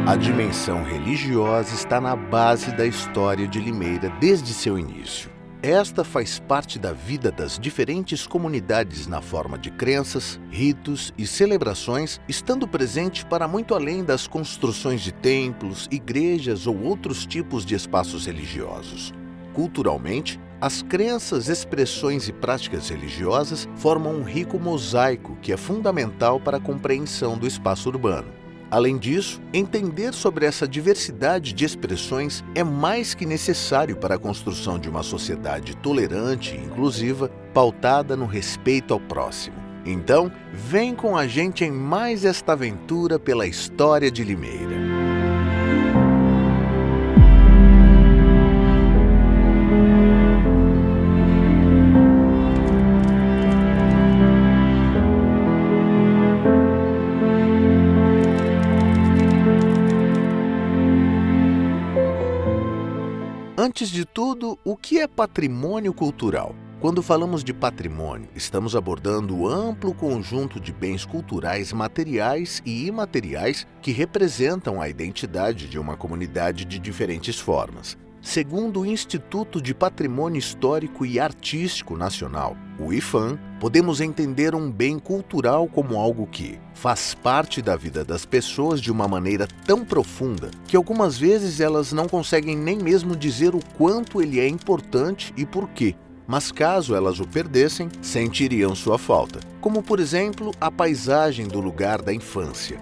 A dimensão religiosa está na base da história de Limeira desde seu início. Esta faz parte da vida das diferentes comunidades na forma de crenças, ritos e celebrações, estando presente para muito além das construções de templos, igrejas ou outros tipos de espaços religiosos. Culturalmente, as crenças, expressões e práticas religiosas formam um rico mosaico que é fundamental para a compreensão do espaço urbano. Além disso, entender sobre essa diversidade de expressões é mais que necessário para a construção de uma sociedade tolerante e inclusiva, pautada no respeito ao próximo. Então, vem com a gente em mais esta aventura pela história de Limeira. Antes de tudo, o que é patrimônio cultural? Quando falamos de patrimônio, estamos abordando o amplo conjunto de bens culturais materiais e imateriais que representam a identidade de uma comunidade de diferentes formas. Segundo o Instituto de Patrimônio Histórico e Artístico Nacional, o IPHAN, podemos entender um bem cultural como algo que faz parte da vida das pessoas de uma maneira tão profunda que algumas vezes elas não conseguem nem mesmo dizer o quanto ele é importante e por quê. Mas caso elas o perdessem, sentiriam sua falta, como por exemplo a paisagem do lugar da infância.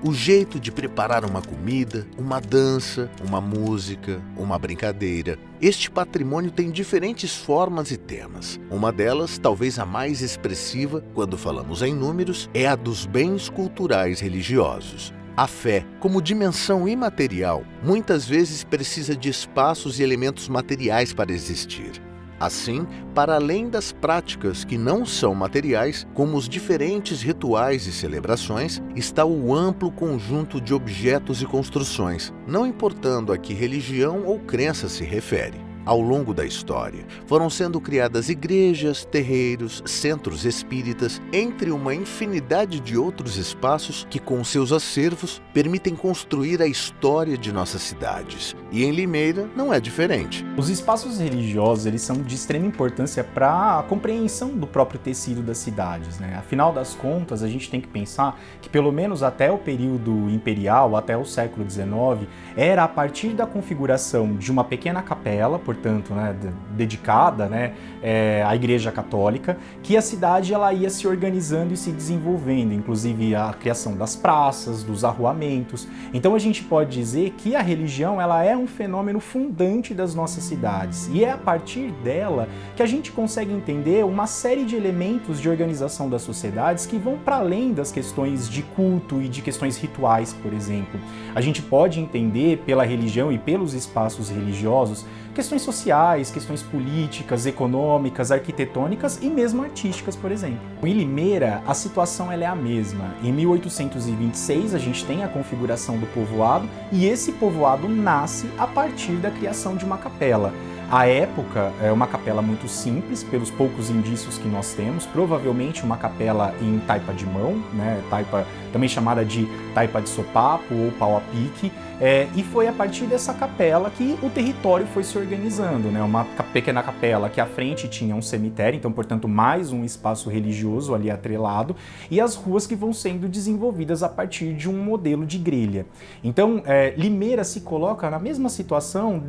O jeito de preparar uma comida, uma dança, uma música, uma brincadeira. Este patrimônio tem diferentes formas e temas. Uma delas, talvez a mais expressiva, quando falamos em números, é a dos bens culturais religiosos. A fé, como dimensão imaterial, muitas vezes precisa de espaços e elementos materiais para existir. Assim, para além das práticas que não são materiais, como os diferentes rituais e celebrações, está o amplo conjunto de objetos e construções, não importando a que religião ou crença se refere. Ao longo da história, foram sendo criadas igrejas, terreiros, centros espíritas, entre uma infinidade de outros espaços que, com seus acervos, permitem construir a história de nossas cidades. E em Limeira não é diferente. Os espaços religiosos eles são de extrema importância para a compreensão do próprio tecido das cidades, né? Afinal das contas, a gente tem que pensar que pelo menos até o período imperial, até o século XIX, era a partir da configuração de uma pequena capela, portanto, né, dedicada, né, à Igreja Católica, que a cidade ela ia se organizando e se desenvolvendo, inclusive a criação das praças, dos arruamentos. Então a gente pode dizer que a religião ela é um fenômeno fundante das nossas cidades e é a partir dela que a gente consegue entender uma série de elementos de organização das sociedades que vão para além das questões de culto e de questões rituais, por exemplo. A gente pode entender pela religião e pelos espaços religiosos questões sociais, questões políticas, econômicas, arquitetônicas e mesmo artísticas, por exemplo. Em Limeira, a situação ela é a mesma. Em 1826, a gente tem a configuração do povoado e esse povoado nasce a partir da criação de uma capela. À época, é uma capela muito simples, pelos poucos indícios que nós temos, provavelmente uma capela em taipa de mão, né, taipa também chamada de taipa de sopapo ou pau a pique, e foi a partir dessa capela que o território foi se organizando, né, uma pequena capela que à frente tinha um cemitério, então, portanto, mais um espaço religioso ali atrelado, e as ruas que vão sendo desenvolvidas a partir de um modelo de grelha. Então, Limeira se coloca na mesma situação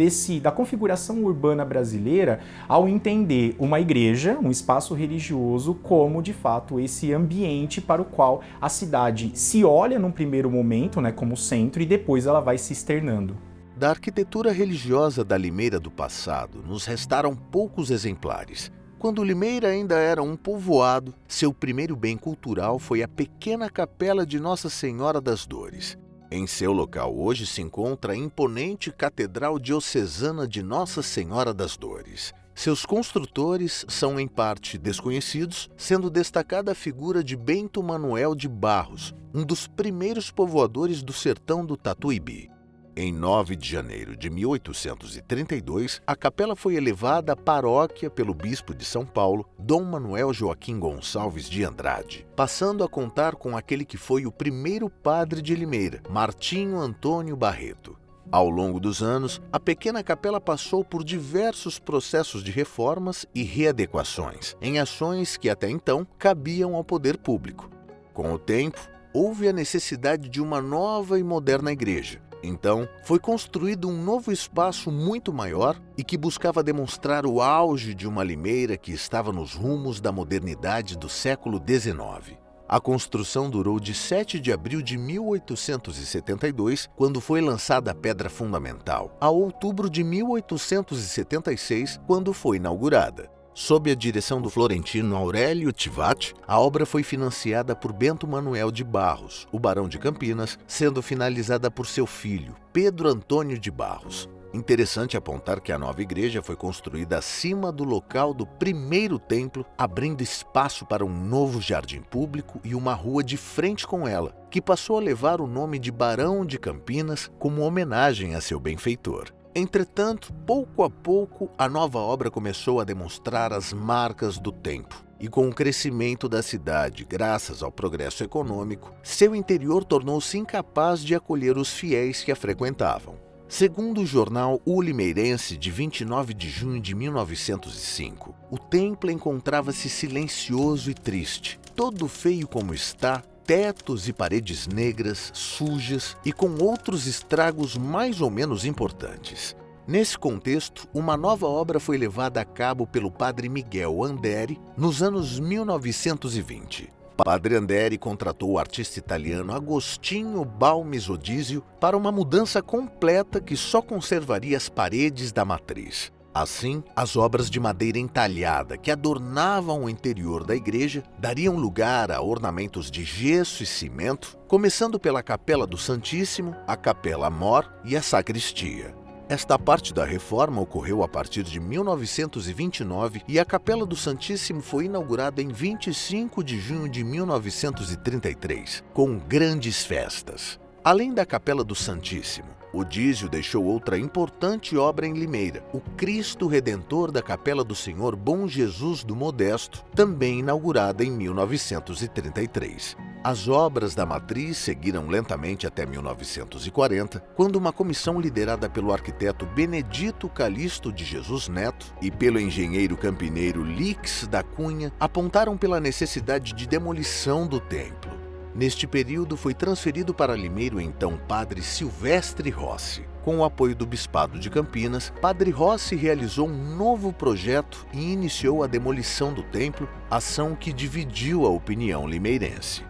da configuração urbana brasileira ao entender uma igreja, um espaço religioso, como de fato esse ambiente para o qual a cidade se olha num primeiro momento, né, como centro e depois ela vai se externando. Da arquitetura religiosa da Limeira do passado, nos restaram poucos exemplares. Quando Limeira ainda era um povoado, seu primeiro bem cultural foi a pequena capela de Nossa Senhora das Dores. Em seu local hoje se encontra a imponente Catedral Diocesana de Nossa Senhora das Dores. Seus construtores são em parte desconhecidos, sendo destacada a figura de Bento Manuel de Barros, um dos primeiros povoadores do sertão do Tatuíbi. Em 9 de janeiro de 1832, a capela foi elevada à paróquia pelo bispo de São Paulo, Dom Manuel Joaquim Gonçalves de Andrade, passando a contar com aquele que foi o primeiro padre de Limeira, Martinho Antônio Barreto. Ao longo dos anos, a pequena capela passou por diversos processos de reformas e readequações, em ações que até então cabiam ao poder público. Com o tempo, houve a necessidade de uma nova e moderna igreja. Então, foi construído um novo espaço muito maior e que buscava demonstrar o auge de uma Limeira que estava nos rumos da modernidade do século XIX. A construção durou de 7 de abril de 1872, quando foi lançada a pedra fundamental, a outubro de 1876, quando foi inaugurada. Sob a direção do florentino Aurélio Tivati, a obra foi financiada por Bento Manuel de Barros, o barão de Campinas, sendo finalizada por seu filho, Pedro Antônio de Barros. Interessante apontar que a nova igreja foi construída acima do local do primeiro templo, abrindo espaço para um novo jardim público e uma rua de frente com ela, que passou a levar o nome de Barão de Campinas como homenagem a seu benfeitor. Entretanto, pouco a pouco, a nova obra começou a demonstrar as marcas do tempo. E com o crescimento da cidade, graças ao progresso econômico, seu interior tornou-se incapaz de acolher os fiéis que a frequentavam. Segundo o jornal O Limeirense, de 29 de junho de 1905, o templo encontrava-se silencioso e triste, todo feio como está, tetos e paredes negras, sujas e com outros estragos mais ou menos importantes. Nesse contexto, uma nova obra foi levada a cabo pelo padre Miguel Anderi nos anos 1920. Padre Anderi contratou o artista italiano Agostinho Balmes Odísio para uma mudança completa que só conservaria as paredes da matriz. Assim, as obras de madeira entalhada que adornavam o interior da igreja dariam lugar a ornamentos de gesso e cimento, começando pela Capela do Santíssimo, a Capela Mor e a sacristia. Esta parte da reforma ocorreu a partir de 1929 e a Capela do Santíssimo foi inaugurada em 25 de junho de 1933, com grandes festas. Além da Capela do Santíssimo, Odísio deixou outra importante obra em Limeira, o Cristo Redentor da Capela do Senhor Bom Jesus do Modesto, também inaugurada em 1933. As obras da matriz seguiram lentamente até 1940, quando uma comissão liderada pelo arquiteto Benedito Calixto de Jesus Neto e pelo engenheiro campineiro Lix da Cunha apontaram pela necessidade de demolição do templo. Neste período foi transferido para Limeira o então padre Silvestre Rossi. Com o apoio do Bispado de Campinas, padre Rossi realizou um novo projeto e iniciou a demolição do templo, ação que dividiu a opinião limeirense.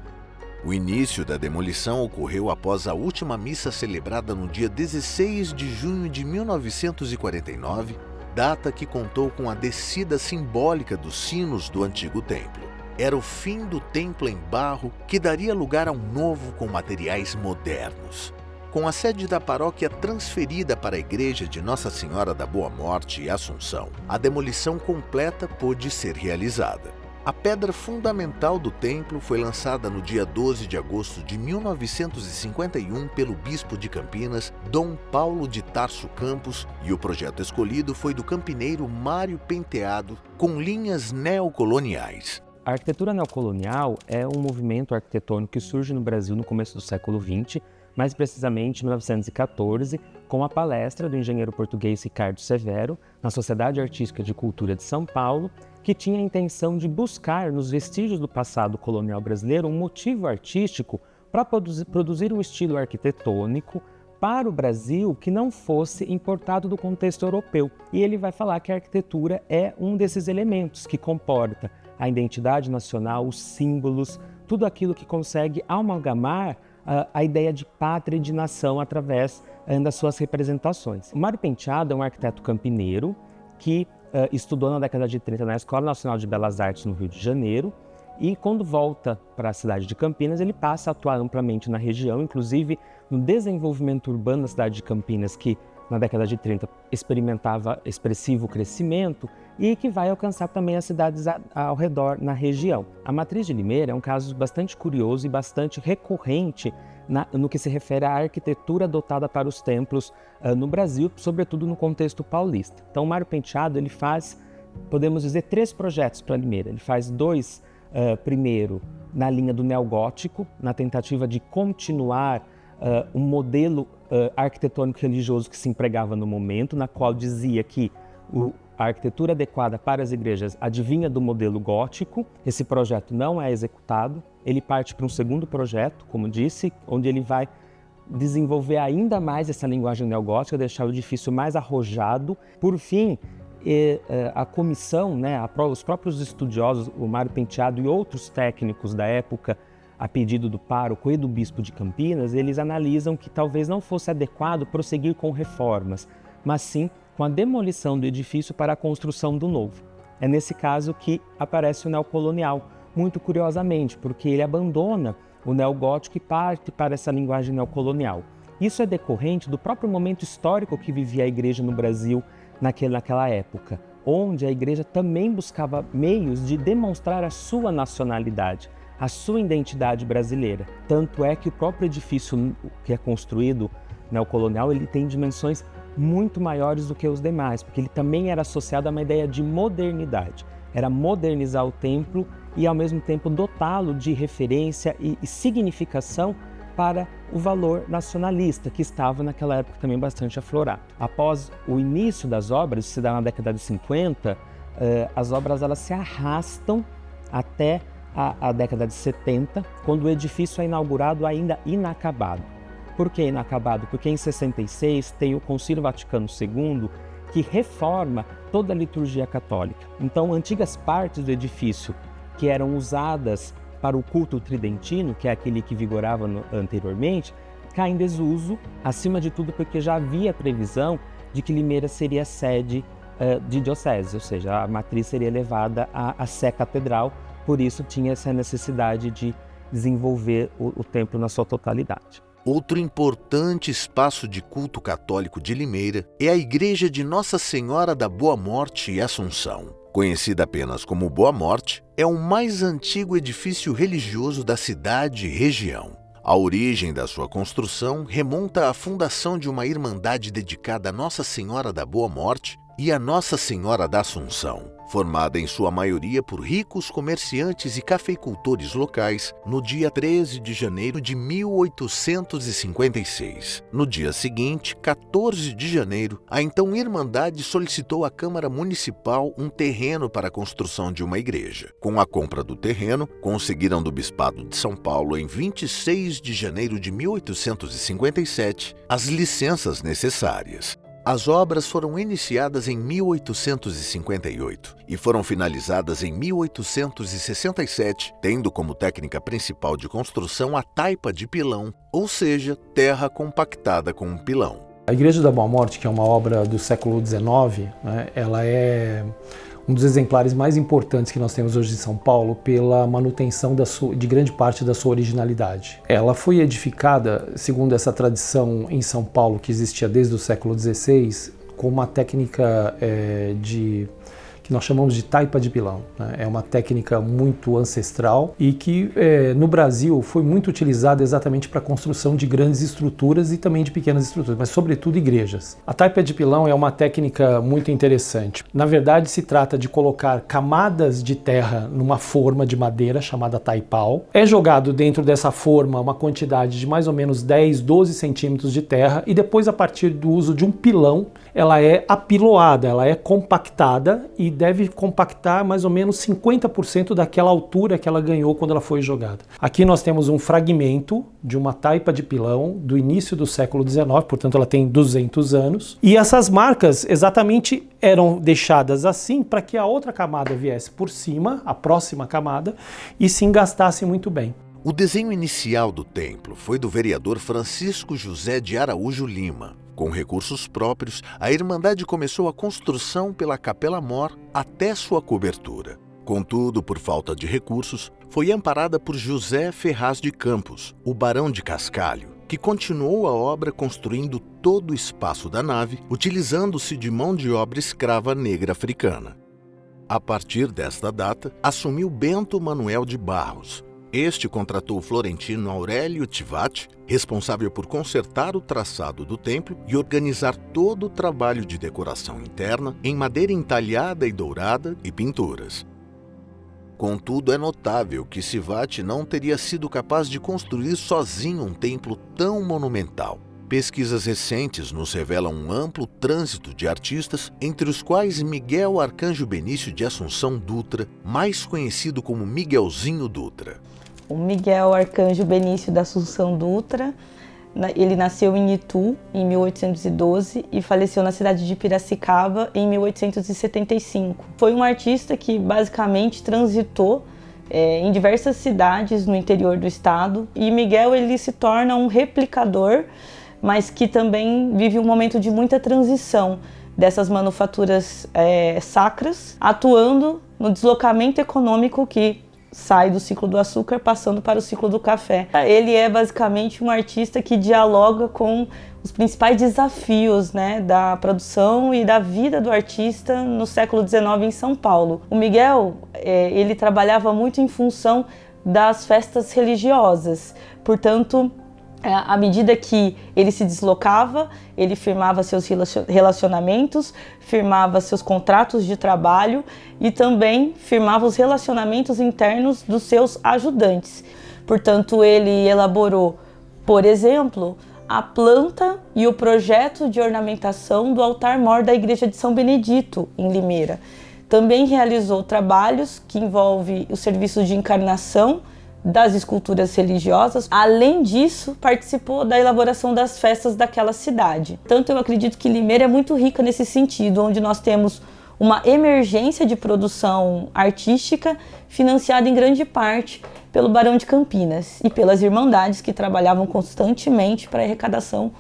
O início da demolição ocorreu após a última missa celebrada no dia 16 de junho de 1949, data que contou com a descida simbólica dos sinos do antigo templo. Era o fim do templo em barro que daria lugar a um novo com materiais modernos. Com a sede da paróquia transferida para a igreja de Nossa Senhora da Boa Morte e Assunção, a demolição completa pôde ser realizada. A pedra fundamental do templo foi lançada no dia 12 de agosto de 1951 pelo bispo de Campinas, Dom Paulo de Tarso Campos, e o projeto escolhido foi do campineiro Mário Penteado, com linhas neocoloniais. A arquitetura neocolonial é um movimento arquitetônico que surge no Brasil no começo do século XX, mais precisamente em 1914, com a palestra do engenheiro português Ricardo Severo, na Sociedade Artística de Cultura de São Paulo, que tinha a intenção de buscar nos vestígios do passado colonial brasileiro um motivo artístico para produzir um estilo arquitetônico para o Brasil que não fosse importado do contexto europeu. E ele vai falar que a arquitetura é um desses elementos que comporta a identidade nacional, os símbolos, tudo aquilo que consegue amalgamar a ideia de pátria e de nação através das suas representações. O Mário Penteado é um arquiteto campineiro que estudou na década de 30 na Escola Nacional de Belas Artes no Rio de Janeiro e quando volta para a cidade de Campinas ele passa a atuar amplamente na região, inclusive no desenvolvimento urbano da cidade de Campinas, que na década de 30 experimentava expressivo crescimento e que vai alcançar também as cidades ao redor na região. A matriz de Limeira é um caso bastante curioso e bastante recorrente no que se refere à arquitetura adotada para os templos no Brasil, sobretudo no contexto paulista. Então, o Mário Penteado ele faz, podemos dizer, 3 projetos para Limeira. Ele faz 2, primeiro, na linha do neogótico, na tentativa de continuar um modelo arquitetônico religioso que se empregava no momento, na qual dizia que a arquitetura adequada para as igrejas advinha do modelo gótico. Esse projeto não é executado. Ele parte para um segundo projeto, como disse, onde ele vai desenvolver ainda mais essa linguagem neogótica, deixar o edifício mais arrojado. Por fim, a comissão, né, os próprios estudiosos, o Mário Penteado e outros técnicos da época, a pedido do pároco e do bispo de Campinas, eles analisam que talvez não fosse adequado prosseguir com reformas, mas sim com a demolição do edifício para a construção do novo. É nesse caso que aparece o neocolonial, muito curiosamente, porque ele abandona o neogótico e parte para essa linguagem neocolonial. Isso é decorrente do próprio momento histórico que vivia a igreja no Brasil naquela época, onde a igreja também buscava meios de demonstrar a sua nacionalidade, a sua identidade brasileira. Tanto é que o próprio edifício que é construído neocolonial, ele tem dimensões muito maiores do que os demais, porque ele também era associado a uma ideia de modernidade. Era modernizar o templo e, ao mesmo tempo, dotá-lo de referência e significação para o valor nacionalista, que estava naquela época também bastante aflorado. Após o início das obras, isso se dá na década de 50, as obras elas se arrastam até a década de 70, quando o edifício é inaugurado ainda inacabado. Por que inacabado? Porque em 66 tem o Concílio Vaticano II, que reforma toda a liturgia católica. Então, antigas partes do edifício que eram usadas para o culto tridentino, que é aquele que vigorava anteriormente, caem em desuso, acima de tudo porque já havia previsão de que Limeira seria sede de diocese, ou seja, a matriz seria levada à Sé Catedral, por isso tinha essa necessidade de desenvolver o templo na sua totalidade. Outro importante espaço de culto católico de Limeira é a Igreja de Nossa Senhora da Boa Morte e Assunção. Conhecida apenas como Boa Morte, é o mais antigo edifício religioso da cidade e região. A origem da sua construção remonta à fundação de uma irmandade dedicada a Nossa Senhora da Boa Morte e a Nossa Senhora da Assunção, formada em sua maioria por ricos comerciantes e cafeicultores locais, no dia 13 de janeiro de 1856. No dia seguinte, 14 de janeiro, a então Irmandade solicitou à Câmara Municipal um terreno para a construção de uma igreja. Com a compra do terreno, conseguiram do Bispado de São Paulo, em 26 de janeiro de 1857, as licenças necessárias. As obras foram iniciadas em 1858 e foram finalizadas em 1867, tendo como técnica principal de construção a taipa de pilão, ou seja, terra compactada com um pilão. A Igreja da Boa Morte, que é uma obra do século XIX, ela é um dos exemplares mais importantes que nós temos hoje em São Paulo pela manutenção de grande parte da sua originalidade. Ela foi edificada, segundo essa tradição em São Paulo, que existia desde o século XVI, com uma técnica que nós chamamos de taipa de pilão. É uma técnica muito ancestral e que no Brasil foi muito utilizada exatamente para a construção de grandes estruturas e também de pequenas estruturas, mas sobretudo igrejas. A taipa de pilão é uma técnica muito interessante. Na verdade, se trata de colocar camadas de terra numa forma de madeira chamada taipau. É jogado dentro dessa forma uma quantidade de mais ou menos 10, 12 centímetros de terra e depois, a partir do uso de um pilão, ela é apiloada, ela é compactada e deve compactar mais ou menos 50% daquela altura que ela ganhou quando ela foi jogada. Aqui nós temos um fragmento de uma taipa de pilão do início do século XIX, portanto ela tem 200 anos, e essas marcas exatamente eram deixadas assim para que a outra camada viesse por cima, a próxima camada, e se engastasse muito bem. O desenho inicial do templo foi do vereador Francisco José de Araújo Lima. Com recursos próprios, a Irmandade começou a construção pela Capela Mor até sua cobertura. Contudo, por falta de recursos, foi amparada por José Ferraz de Campos, o Barão de Cascalho, que continuou a obra construindo todo o espaço da nave, utilizando-se de mão de obra escrava negra africana. A partir desta data, assumiu Bento Manuel de Barros, Este contratou o florentino Aurélio Tivati, responsável por consertar o traçado do templo e organizar todo o trabalho de decoração interna em madeira entalhada e dourada e pinturas. Contudo, é notável que Tivati não teria sido capaz de construir sozinho um templo tão monumental. Pesquisas recentes nos revelam um amplo trânsito de artistas, entre os quais Miguel Arcanjo Benício de Assunção Dutra, mais conhecido como Miguelzinho Dutra. O Miguel Arcanjo Benício da Assunção Dutra, ele nasceu em Itu em 1812 e faleceu na cidade de Piracicaba em 1875. Foi um artista que basicamente transitou em diversas cidades no interior do estado, e Miguel ele se torna um replicador, mas que também vive um momento de muita transição dessas manufaturas sacras, atuando no deslocamento econômico que sai do ciclo do açúcar passando para o ciclo do café. Ele é basicamente um artista que dialoga com os principais desafios, né, da produção e da vida do artista no século XIX em São Paulo. O Miguel, ele trabalhava muito em função das festas religiosas, portanto, à medida que ele se deslocava, ele firmava seus relacionamentos, firmava seus contratos de trabalho e também firmava os relacionamentos internos dos seus ajudantes. Portanto, ele elaborou, por exemplo, a planta e o projeto de ornamentação do altar-mor da Igreja de São Benedito, em Limeira. Também realizou trabalhos que envolvem o serviço de encarnação das esculturas religiosas. Além disso, participou da elaboração das festas daquela cidade. Tanto eu acredito que Limeira é muito rica nesse sentido, onde nós temos uma emergência de produção artística financiada em grande parte pelo Barão de Campinas e pelas Irmandades, que trabalhavam constantemente para a arrecadação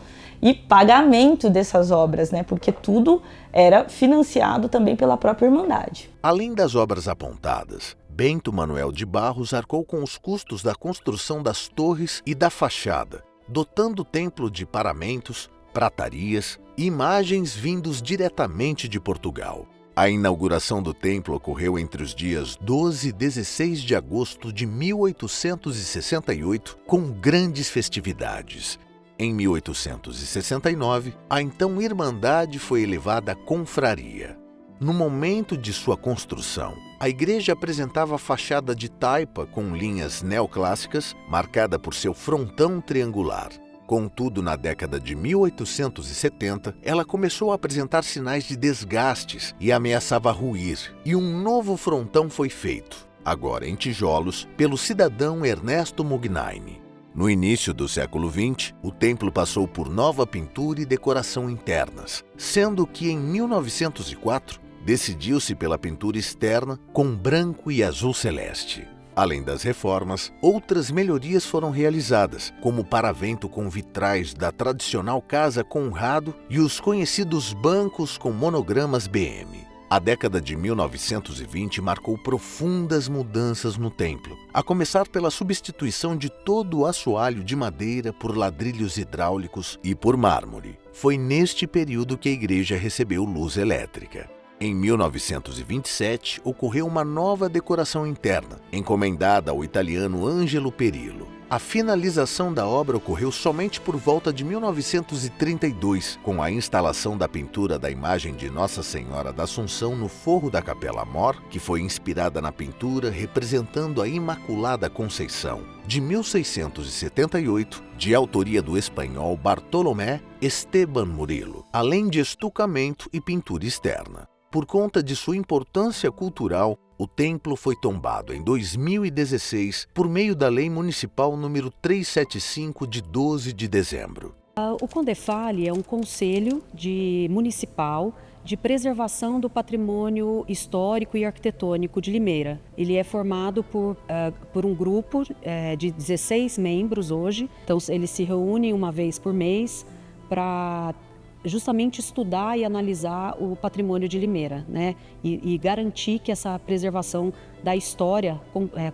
e pagamento dessas obras, né? Porque tudo era financiado também pela própria Irmandade. Além das obras apontadas, Bento Manuel de Barros arcou com os custos da construção das torres e da fachada, dotando o templo de paramentos, pratarias e imagens vindos diretamente de Portugal. A inauguração do templo ocorreu entre os dias 12 e 16 de agosto de 1868, com grandes festividades. Em 1869, a então Irmandade foi elevada à confraria. No momento de sua construção, a igreja apresentava fachada de taipa com linhas neoclássicas, marcada por seu frontão triangular. Contudo, na década de 1870, ela começou a apresentar sinais de desgastes e ameaçava ruir, e um novo frontão foi feito, agora em tijolos, pelo cidadão Ernesto Mugnaini. No início do século XX, o templo passou por nova pintura e decoração internas, sendo que em 1904 decidiu-se pela pintura externa com branco e azul celeste. Além das reformas, outras melhorias foram realizadas, como o paravento com vitrais da tradicional Casa Conrado e os conhecidos bancos com monogramas BM. A década de 1920 marcou profundas mudanças no templo, a começar pela substituição de todo o assoalho de madeira por ladrilhos hidráulicos e por mármore. Foi neste período que a igreja recebeu luz elétrica. Em 1927, ocorreu uma nova decoração interna, encomendada ao italiano Angelo Perillo. A finalização da obra ocorreu somente por volta de 1932, com a instalação da pintura da imagem de Nossa Senhora da Assunção no forro da Capela Mor, que foi inspirada na pintura representando a Imaculada Conceição, de 1678, de autoria do espanhol Bartolomé Esteban Murillo, além de estucamento e pintura externa. Por conta de sua importância cultural, o templo foi tombado em 2016 por meio da Lei Municipal número 375 de 12 de dezembro. O Condefale é um conselho municipal de preservação do patrimônio histórico e arquitetônico de Limeira. Ele é formado por um grupo de 16 membros hoje, então eles se reúnem uma vez por mês para justamente estudar e analisar o patrimônio de Limeira, né? E garantir que essa preservação da história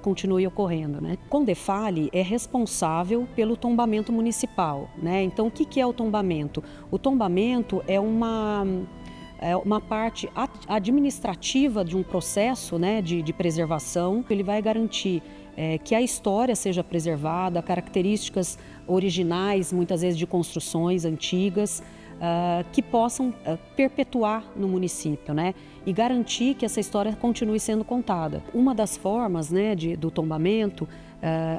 continue ocorrendo, né? Condefale é responsável pelo tombamento municipal, né? Então, o que é o tombamento? O tombamento é uma parte administrativa de um processo, né, de preservação. Ele vai garantir que a história seja preservada, características originais, muitas vezes de construções antigas, que possam perpetuar no município, né? E garantir que essa história continue sendo contada. Uma das formas, né, do tombamento,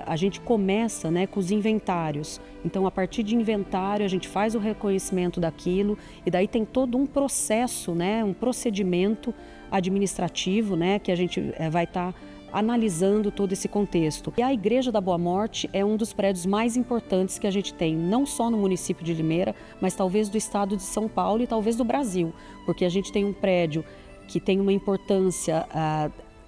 a gente começa, né, com os inventários. Então, a partir de inventário, a gente faz o reconhecimento daquilo e daí tem todo um processo, né, um procedimento administrativo, né, que a gente vai estar analisando todo esse contexto. E a Igreja da Boa Morte é um dos prédios mais importantes que a gente tem, não só no município de Limeira, mas talvez do estado de São Paulo e talvez do Brasil, porque a gente tem um prédio que tem uma importância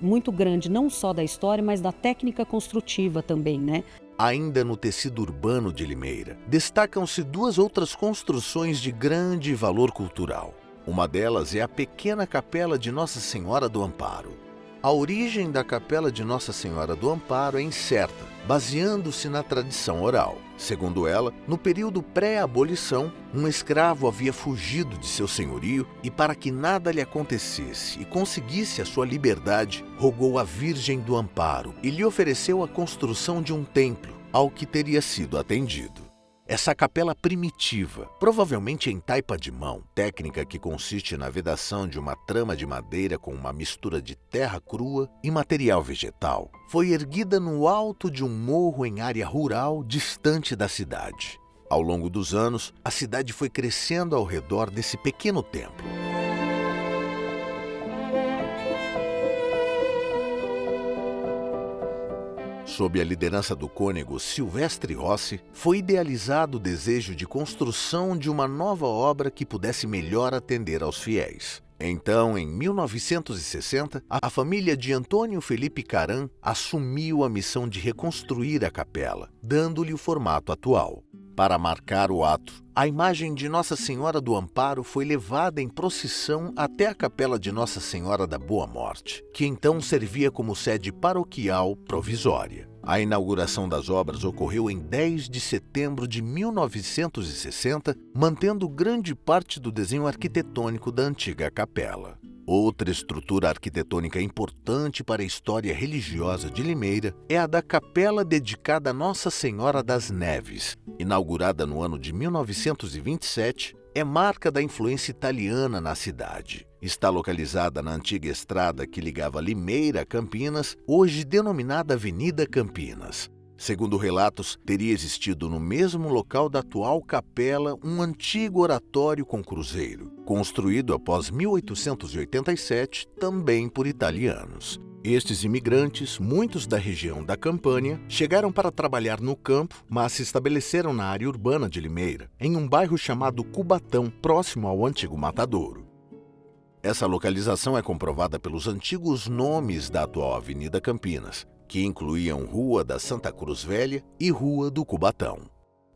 muito grande, não só da história, mas da técnica construtiva também, né? Ainda no tecido urbano de Limeira, destacam-se duas outras construções de grande valor cultural. Uma delas é a pequena Capela de Nossa Senhora do Amparo. A origem da Capela de Nossa Senhora do Amparo é incerta, baseando-se na tradição oral. Segundo ela, no período pré-abolição, um escravo havia fugido de seu senhorio e, para que nada lhe acontecesse e conseguisse a sua liberdade, rogou à Virgem do Amparo e lhe ofereceu a construção de um templo, ao que teria sido atendido. Essa capela primitiva, provavelmente em taipa de mão, técnica que consiste na vedação de uma trama de madeira com uma mistura de terra crua e material vegetal, foi erguida no alto de um morro em área rural distante da cidade. Ao longo dos anos, a cidade foi crescendo ao redor desse pequeno templo. Sob a liderança do cônego Silvestre Rossi, foi idealizado o desejo de construção de uma nova obra que pudesse melhor atender aos fiéis. Então, em 1960, a família de Antônio Felipe Caram assumiu a missão de reconstruir a capela, dando-lhe o formato atual. Para marcar o ato, a imagem de Nossa Senhora do Amparo foi levada em procissão até a Capela de Nossa Senhora da Boa Morte, que então servia como sede paroquial provisória. A inauguração das obras ocorreu em 10 de setembro de 1960, mantendo grande parte do desenho arquitetônico da antiga capela. Outra estrutura arquitetônica importante para a história religiosa de Limeira é a da capela dedicada a Nossa Senhora das Neves. Inaugurada no ano de 1927, é marca da influência italiana na cidade. Está localizada na antiga estrada que ligava Limeira a Campinas, hoje denominada Avenida Campinas. Segundo relatos, teria existido no mesmo local da atual capela um antigo oratório com cruzeiro, construído após 1887, também por italianos. Estes imigrantes, muitos da região da Campânia, chegaram para trabalhar no campo, mas se estabeleceram na área urbana de Limeira, em um bairro chamado Cubatão, próximo ao antigo Matadouro. Essa localização é comprovada pelos antigos nomes da atual Avenida Campinas, que incluíam Rua da Santa Cruz Velha e Rua do Cubatão.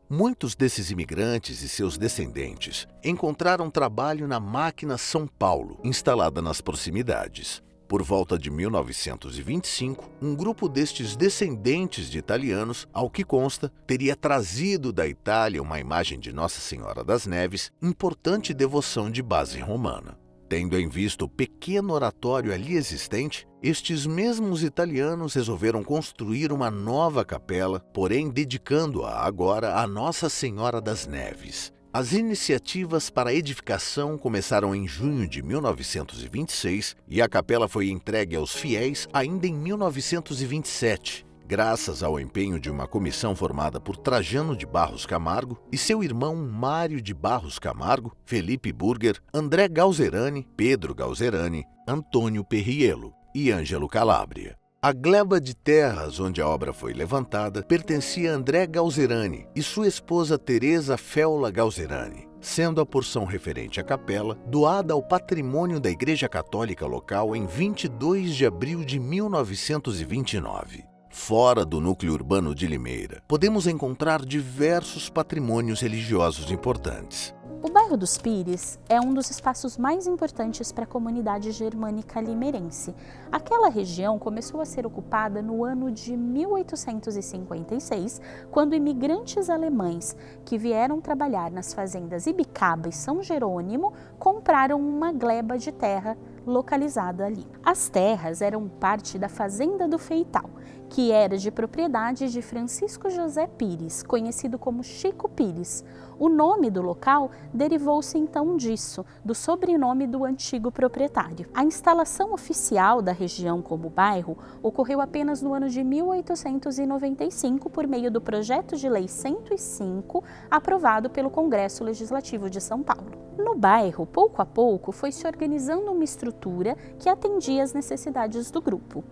Muitos desses imigrantes e seus descendentes encontraram trabalho na Máquina São Paulo, instalada nas proximidades. Por volta de 1925, um grupo destes descendentes de italianos, ao que consta, teria trazido da Itália uma imagem de Nossa Senhora das Neves, importante devoção de base romana. Tendo em vista o pequeno oratório ali existente, estes mesmos italianos resolveram construir uma nova capela, porém dedicando-a agora a Nossa Senhora das Neves. As iniciativas para a edificação começaram em junho de 1926 e a capela foi entregue aos fiéis ainda em 1927. Graças ao empenho de uma comissão formada por Trajano de Barros Camargo e seu irmão Mário de Barros Camargo, Felipe Burger, André Galzerani, Pedro Galzerani, Antônio Perriello e Ângelo Calabria. A gleba de terras onde a obra foi levantada pertencia a André Galzerani e sua esposa Teresa Féula Galzerani, sendo a porção referente à capela doada ao patrimônio da Igreja Católica local em 22 de abril de 1929. Fora do núcleo urbano de Limeira, podemos encontrar diversos patrimônios religiosos importantes. O bairro dos Pires é um dos espaços mais importantes para a comunidade germânica limeirense. Aquela região começou a ser ocupada no ano de 1856, quando imigrantes alemães que vieram trabalhar nas fazendas Ibicaba e São Jerônimo compraram uma gleba de terra localizada ali. As terras eram parte da Fazenda do Feital que era de propriedade de Francisco José Pires, conhecido como Chico Pires. O nome do local derivou-se então disso, do sobrenome do antigo proprietário. A instalação oficial da região como bairro ocorreu apenas no ano de 1895 por meio do Projeto de Lei 105, aprovado pelo Congresso Legislativo de São Paulo. No bairro, pouco a pouco, foi se organizando uma estrutura que atendia às necessidades do grupo.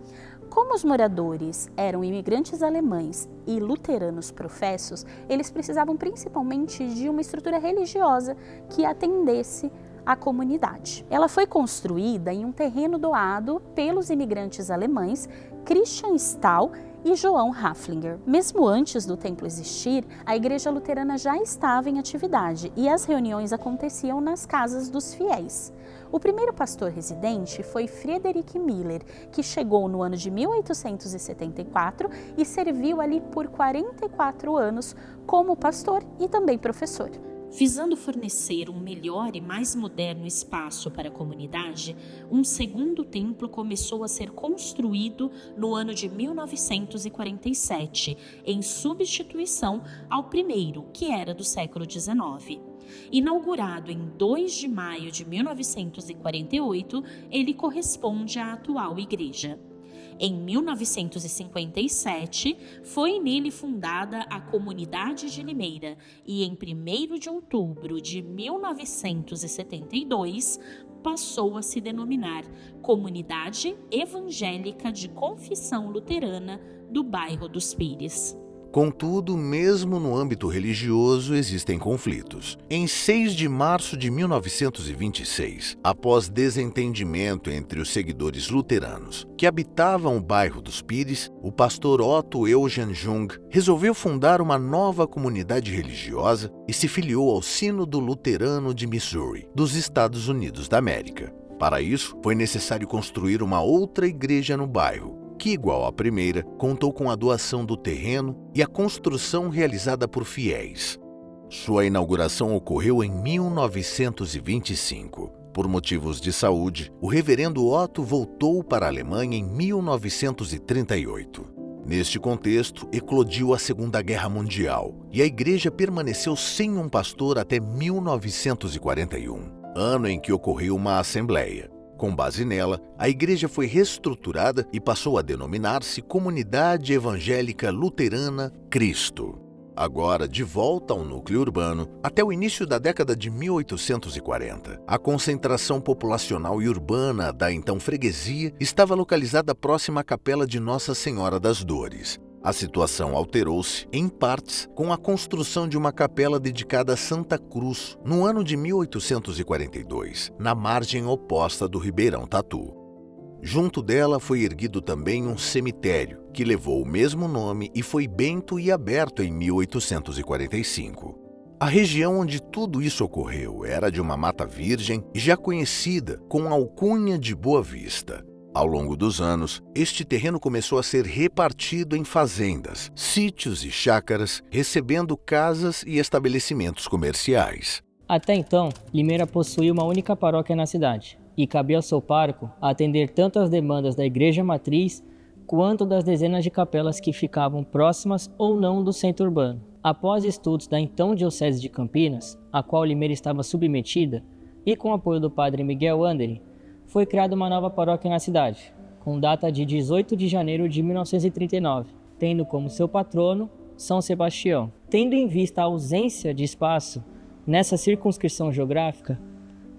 Como os moradores eram imigrantes alemães e luteranos professos, eles precisavam principalmente de uma estrutura religiosa que atendesse à comunidade. Ela foi construída em um terreno doado pelos imigrantes alemães Christian Stahl e João Haflinger. Mesmo antes do templo existir, a igreja luterana já estava em atividade e as reuniões aconteciam nas casas dos fiéis. O primeiro pastor residente foi Friedrich Miller, que chegou no ano de 1874 e serviu ali por 44 anos como pastor e também professor. Visando fornecer um melhor e mais moderno espaço para a comunidade, um segundo templo começou a ser construído no ano de 1947, em substituição ao primeiro, que era do século XIX. Inaugurado em 2 de maio de 1948, ele corresponde à atual igreja. Em 1957, foi nele fundada a Comunidade de Limeira e em 1º de outubro de 1972 passou a se denominar Comunidade Evangélica de Confissão Luterana do bairro dos Pires. Contudo, mesmo no âmbito religioso, existem conflitos. Em 6 de março de 1926, após desentendimento entre os seguidores luteranos que habitavam o bairro dos Pires, o pastor Otto Eugen Jung resolveu fundar uma nova comunidade religiosa e se filiou ao Sínodo Luterano de Missouri, dos Estados Unidos da América. Para isso, foi necessário construir uma outra igreja no bairro, que, igual à primeira, contou com a doação do terreno e a construção realizada por fiéis. Sua inauguração ocorreu em 1925. Por motivos de saúde, o reverendo Otto voltou para a Alemanha em 1938. Neste contexto, eclodiu a Segunda Guerra Mundial e a igreja permaneceu sem um pastor até 1941, ano em que ocorreu uma assembleia. Com base nela, a igreja foi reestruturada e passou a denominar-se Comunidade Evangélica Luterana Cristo. Agora, de volta ao núcleo urbano, até o início da década de 1840, a concentração populacional e urbana da então freguesia estava localizada próxima à Capela de Nossa Senhora das Dores. A situação alterou-se, em partes, com a construção de uma capela dedicada a Santa Cruz, no ano de 1842, na margem oposta do Ribeirão Tatu. Junto dela foi erguido também um cemitério, que levou o mesmo nome e foi bento e aberto em 1845. A região onde tudo isso ocorreu era de uma mata virgem e já conhecida com a alcunha de Boa Vista. Ao longo dos anos, este terreno começou a ser repartido em fazendas, sítios e chácaras, recebendo casas e estabelecimentos comerciais. Até então, Limeira possuía uma única paróquia na cidade, e cabia ao seu pároco atender tanto às demandas da igreja matriz, quanto das dezenas de capelas que ficavam próximas ou não do centro urbano. Após estudos da então Diocese de Campinas, a qual Limeira estava submetida, e com o apoio do padre Miguel Andere, foi criada uma nova paróquia na cidade, com data de 18 de janeiro de 1939, tendo como seu patrono São Sebastião. Tendo em vista a ausência de espaço nessa circunscrição geográfica,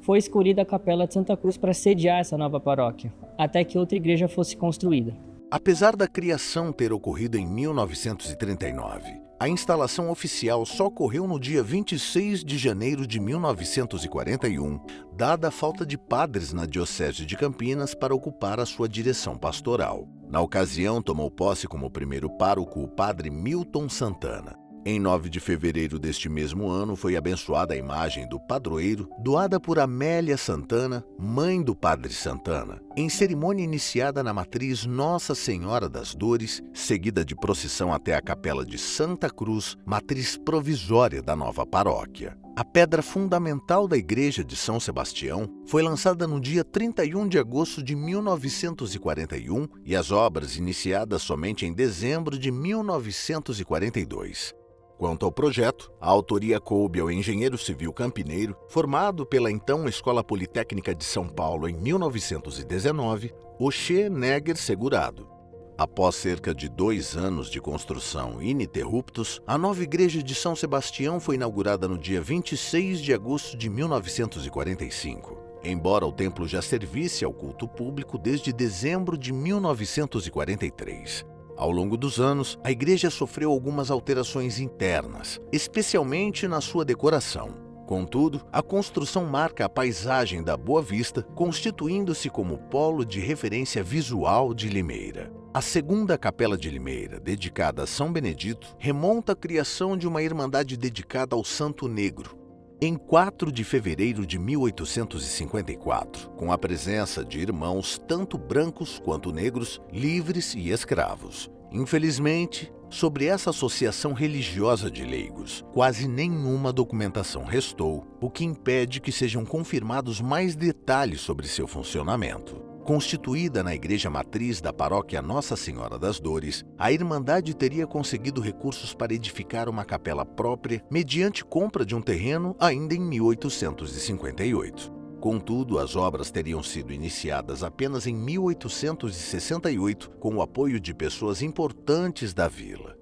foi escolhida a Capela de Santa Cruz para sediar essa nova paróquia, até que outra igreja fosse construída. Apesar da criação ter ocorrido em 1939, a instalação oficial só ocorreu no dia 26 de janeiro de 1941, dada a falta de padres na Diocese de Campinas para ocupar a sua direção pastoral. Na ocasião, tomou posse como primeiro pároco o padre Milton Santana. Em 9 de fevereiro deste mesmo ano, foi abençoada a imagem do padroeiro, doada por Amélia Santana, mãe do padre Santana, em cerimônia iniciada na matriz Nossa Senhora das Dores, seguida de procissão até a capela de Santa Cruz, matriz provisória da nova paróquia. A pedra fundamental da igreja de São Sebastião foi lançada no dia 31 de agosto de 1941 e as obras iniciadas somente em dezembro de 1942. Quanto ao projeto, a autoria coube ao engenheiro civil campineiro, formado pela então Escola Politécnica de São Paulo em 1919, Oxê Neger Segurado. Após cerca de 2 anos de construção ininterruptos, a nova igreja de São Sebastião foi inaugurada no dia 26 de agosto de 1945, embora o templo já servisse ao culto público desde dezembro de 1943. Ao longo dos anos, a igreja sofreu algumas alterações internas, especialmente na sua decoração. Contudo, a construção marca a paisagem da Boa Vista, constituindo-se como polo de referência visual de Limeira. A segunda capela de Limeira, dedicada a São Benedito, remonta à criação de uma irmandade dedicada ao Santo Negro, em 4 de fevereiro de 1854, com a presença de irmãos tanto brancos quanto negros, livres e escravos. Infelizmente, sobre essa associação religiosa de leigos, quase nenhuma documentação restou, o que impede que sejam confirmados mais detalhes sobre seu funcionamento. Constituída na igreja matriz da paróquia Nossa Senhora das Dores, a Irmandade teria conseguido recursos para edificar uma capela própria mediante compra de um terreno ainda em 1858. Contudo, as obras teriam sido iniciadas apenas em 1868 com o apoio de pessoas importantes da vila.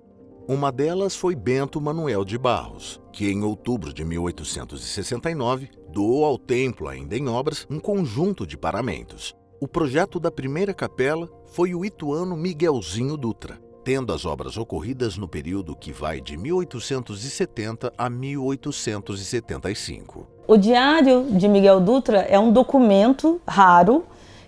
Uma delas foi Bento Manuel de Barros, que em outubro de 1869 doou ao templo, ainda em obras, um conjunto de paramentos. O projeto da primeira capela foi o ituano Miguelzinho Dutra, tendo as obras ocorridas no período que vai de 1870 a 1875. O Diário de Miguel Dutra é um documento raro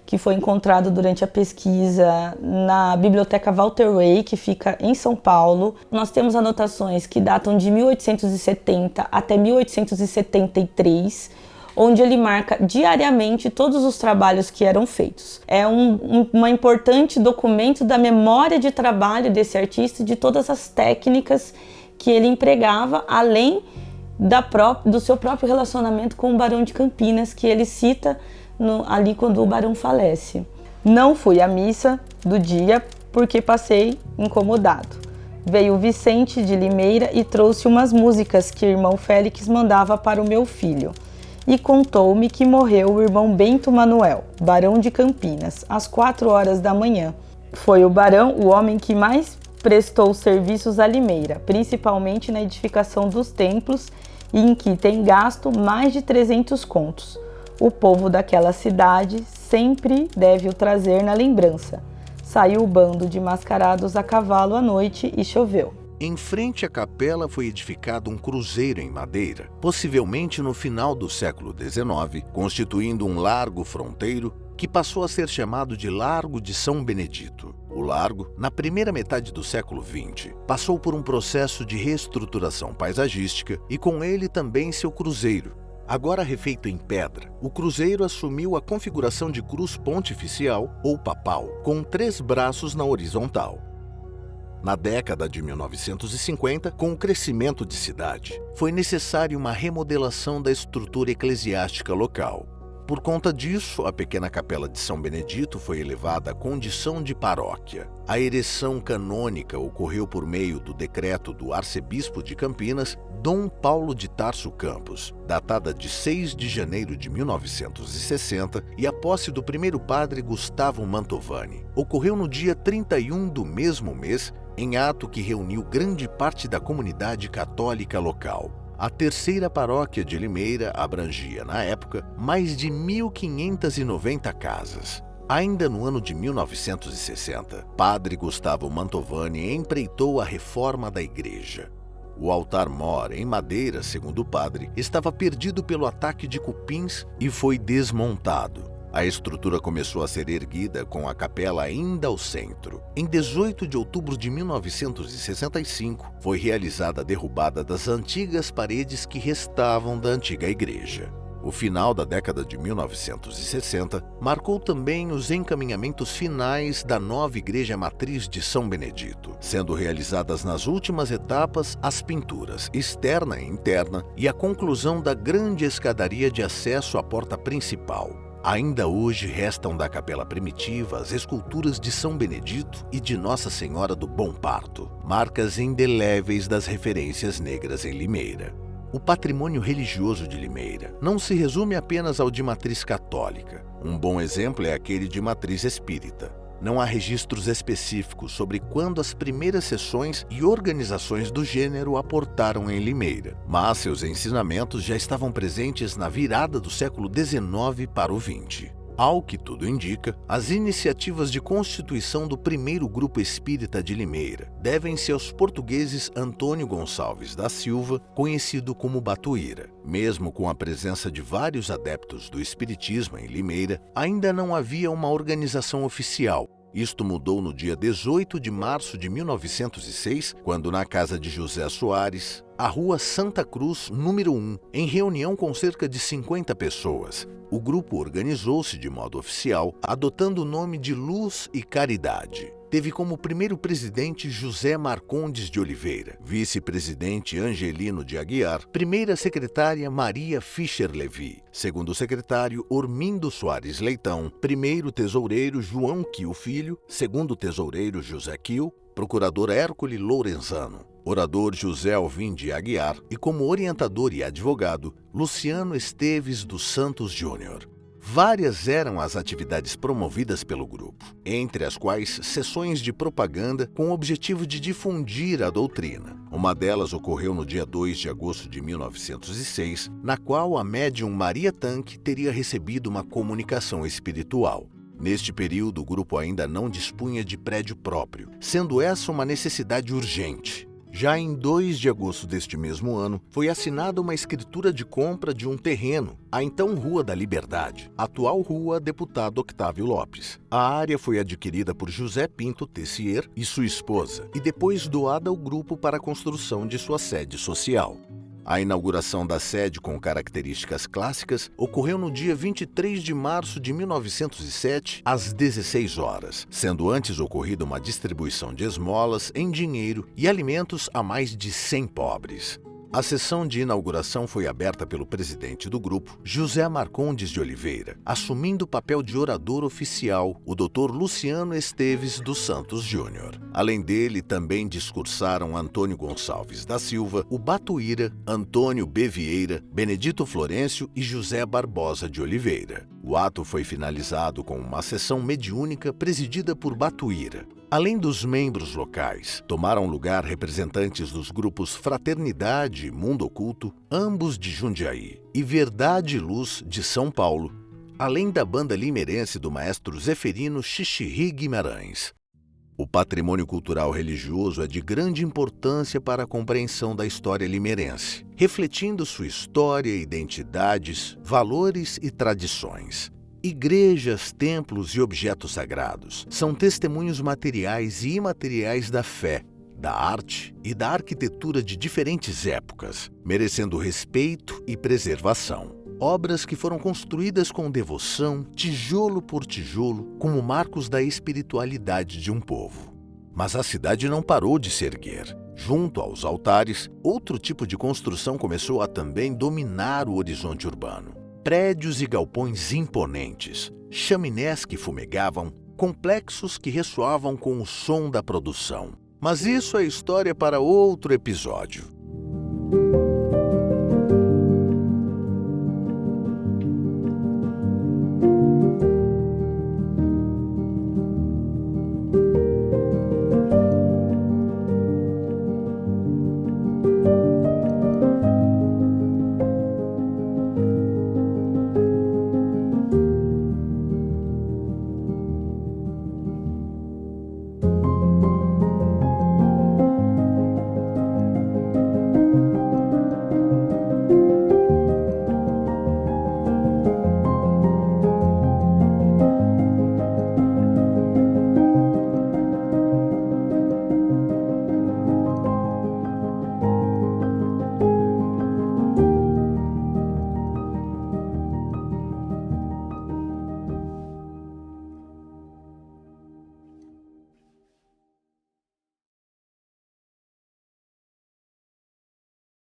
que foi encontrado durante a pesquisa na Biblioteca Walter Way, que fica em São Paulo. Nós temos anotações que datam de 1870 até 1873, onde ele marca diariamente todos os trabalhos que eram feitos. É um importante documento da memória de trabalho desse artista e de todas as técnicas que ele empregava, além do seu próprio relacionamento com o Barão de Campinas, que ele cita ali quando o Barão falece. Não fui à missa do dia porque passei incomodado. Veio o Vicente de Limeira e trouxe umas músicas que o irmão Félix mandava para o meu filho. E contou-me que morreu o irmão Bento Manuel, Barão de Campinas, às 4 horas da manhã. Foi o barão o homem que mais prestou serviços a Limeira, principalmente na edificação dos templos, e em que tem gasto mais de 300 contos. O povo daquela cidade sempre deve o trazer na lembrança. Saiu o bando de mascarados a cavalo à noite e choveu. Em frente à capela foi edificado um cruzeiro em madeira, possivelmente no final do século XIX, constituindo um largo fronteiro que passou a ser chamado de Largo de São Benedito. O largo, na primeira metade do século XX, passou por um processo de reestruturação paisagística e com ele também seu cruzeiro. Agora refeito em pedra, o cruzeiro assumiu a configuração de cruz pontificial ou papal, com 3 braços na horizontal. Na década de 1950, com o crescimento de cidade, foi necessária uma remodelação da estrutura eclesiástica local. Por conta disso, a pequena capela de São Benedito foi elevada à condição de paróquia. A ereção canônica ocorreu por meio do decreto do arcebispo de Campinas, Dom Paulo de Tarso Campos, datada de 6 de janeiro de 1960, e a posse do primeiro padre Gustavo Mantovani ocorreu no dia 31 do mesmo mês, em ato que reuniu grande parte da comunidade católica local. A terceira paróquia de Limeira abrangia, na época, mais de 1.590 casas. Ainda no ano de 1960, padre Gustavo Mantovani empreitou a reforma da igreja. O altar-mor, em madeira, segundo o padre, estava perdido pelo ataque de cupins e foi desmontado. A estrutura começou a ser erguida com a capela ainda ao centro. Em 18 de outubro de 1965, foi realizada a derrubada das antigas paredes que restavam da antiga igreja. O final da década de 1960 marcou também os encaminhamentos finais da nova Igreja Matriz de São Benedito, sendo realizadas nas últimas etapas as pinturas externa e interna e a conclusão da grande escadaria de acesso à porta principal. Ainda hoje restam da capela primitiva as esculturas de São Benedito e de Nossa Senhora do Bom Parto, marcas indeléveis das referências negras em Limeira. O patrimônio religioso de Limeira não se resume apenas ao de matriz católica. Um bom exemplo é aquele de matriz espírita. Não há registros específicos sobre quando as primeiras sessões e organizações do gênero aportaram em Limeira, mas seus ensinamentos já estavam presentes na virada do século XIX para o XX. Ao que tudo indica, as iniciativas de constituição do primeiro grupo espírita de Limeira devem-se aos portugueses Antônio Gonçalves da Silva, conhecido como Batuíra. Mesmo com a presença de vários adeptos do espiritismo em Limeira, ainda não havia uma organização oficial. Isto mudou no dia 18 de março de 1906, quando na casa de José Soares, a Rua Santa Cruz, número 1, em reunião com cerca de 50 pessoas, o grupo organizou-se de modo oficial, adotando o nome de Luz e Caridade. Teve como primeiro presidente José Marcondes de Oliveira, vice-presidente Angelino de Aguiar, primeira secretária Maria Fischer Levi, segundo secretário Ormindo Soares Leitão, primeiro tesoureiro João Quio Filho, segundo tesoureiro José Quio, procurador Hércules Lorenzano, orador José Alvim de Aguiar e como orientador e advogado Luciano Esteves dos Santos Júnior. Várias eram as atividades promovidas pelo grupo, entre as quais sessões de propaganda com o objetivo de difundir a doutrina. Uma delas ocorreu no dia 2 de agosto de 1906, na qual a médium Maria Tanque teria recebido uma comunicação espiritual. Neste período, o grupo ainda não dispunha de prédio próprio, sendo essa uma necessidade urgente. Já em 2 de agosto deste mesmo ano, foi assinada uma escritura de compra de um terreno, a então Rua da Liberdade, atual Rua Deputado Octávio Lopes. A área foi adquirida por José Pinto Tessier e sua esposa, e depois doada ao grupo para a construção de sua sede social. A inauguração da sede com características clássicas ocorreu no dia 23 de março de 1907, às 16 horas, sendo antes ocorrida uma distribuição de esmolas em dinheiro e alimentos a mais de 100 pobres. A sessão de inauguração foi aberta pelo presidente do grupo, José Marcondes de Oliveira, assumindo o papel de orador oficial, o Dr. Luciano Esteves dos Santos Júnior. Além dele, também discursaram Antônio Gonçalves da Silva, o Batuíra, Antônio B. Vieira, Benedito Florencio e José Barbosa de Oliveira. O ato foi finalizado com uma sessão mediúnica presidida por Batuíra. Além dos membros locais, tomaram lugar representantes dos grupos Fraternidade e Mundo Oculto, ambos de Jundiaí, e Verdade e Luz de São Paulo, além da banda limeirense do maestro Zeferino Xixirri Guimarães. O patrimônio cultural religioso é de grande importância para a compreensão da história limeirense, refletindo sua história, identidades, valores e tradições. Igrejas, templos e objetos sagrados são testemunhos materiais e imateriais da fé, da arte e da arquitetura de diferentes épocas, merecendo respeito e preservação. Obras que foram construídas com devoção, tijolo por tijolo, como marcos da espiritualidade de um povo. Mas a cidade não parou de se erguer. Junto aos altares, outro tipo de construção começou a também dominar o horizonte urbano. Prédios e galpões imponentes, chaminés que fumegavam, complexos que ressoavam com o som da produção. Mas isso é história para outro episódio.